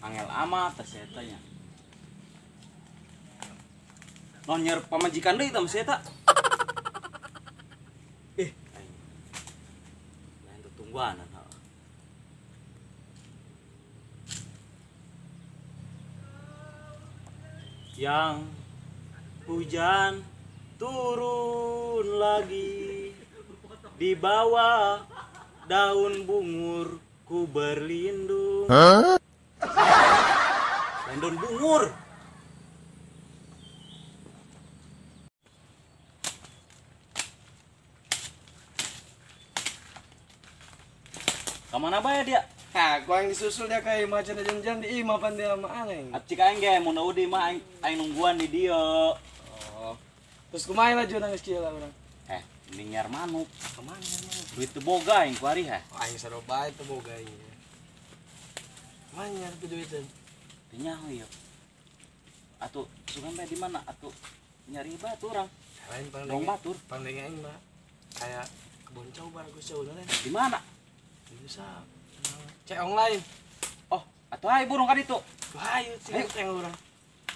Angel amat tas eta nya. Nonyer pamajikan deui tam eta. Lain tutungguan. Yang hujan turun lagi, di bawah daun bungur ku berlindung. Daun bungur. Kemana bae dia? Nah, gua yang disusul dia kayak macan jalan-jalan di imah pan dia sama aing. Acik aing ge mun di mah aing nungguan di dieu. Oh. Terus kumaha lah nangis kieu lah urang. Mending nyar manuk. Kemana manuk? Duit teu boga aing ku ari Aing saro bae teu boga ieu. Mana nyar teu duiteun? Teu nyaho ieu. Atuh sugan bae di mana atuh nyari batu urang. Lain Dong batur. Pandeng aing mah kayak kebun coba Gus Jauh lain. Di mana? Bisa. Ceong lain. Oh, atuh ai burung ka ditu. Hayu sing teng urang.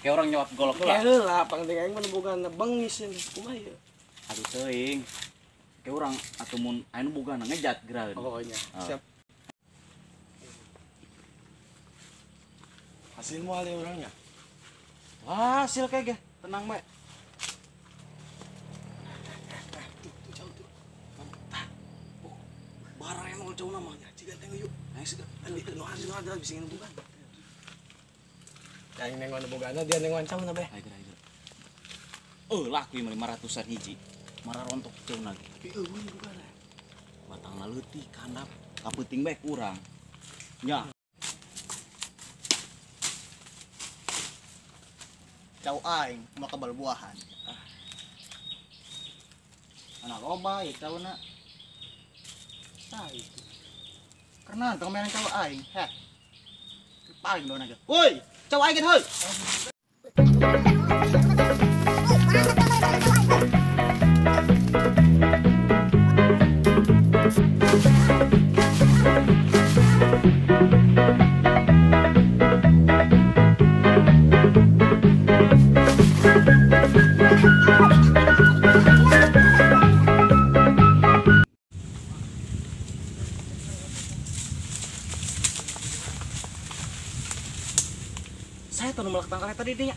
Kayak orang nyawat golok Ya heula, pandeng aing mah boga bengis kumaha ieu. Aduh teuing. Kayak orang atuh mun anu boga ngejat geraeun. Oh nya. Siap. Hasil moal ya orangnya. Wah, hasil kayak ge. Tenang bae. Tuh jauh tuh. Barang yang mau jauh namanya. Ciga tengok yuk. Ayo sudah. Andi no hasil ada bisa ngene bukan. Yang nengwan bogana dia nengwan caw na be. Ayo. Laku 500-an hiji. Marah rontok jauh lagi. Tapi eueun bogana. Batangna leutik handap. Kapeuting bae kurang. Nya. Cau aing mau kebal buahan. Anak loba ya cauna. Nah itu. Karena tong main cau aing, heh. Paling dona ge. Woi, cau aing heuh. Saya tuh melakukan kereta tadi dia.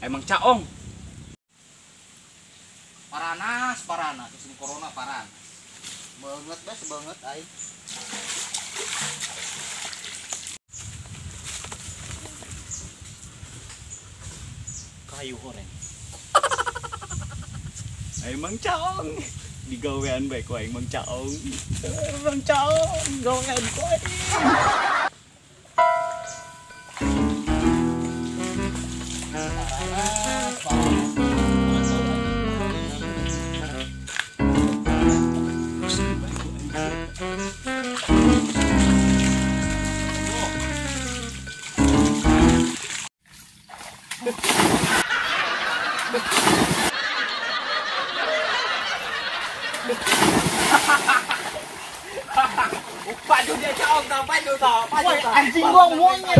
Emang caong. Paranas, musim corona paranas. Banget aing. Kayu horeng. Emang caong. Digawean bae ku aing emang caong. Emang caong, gawean ku aing. Pak dia caong tau, pak dia tau. Anjing gua ngomongnya.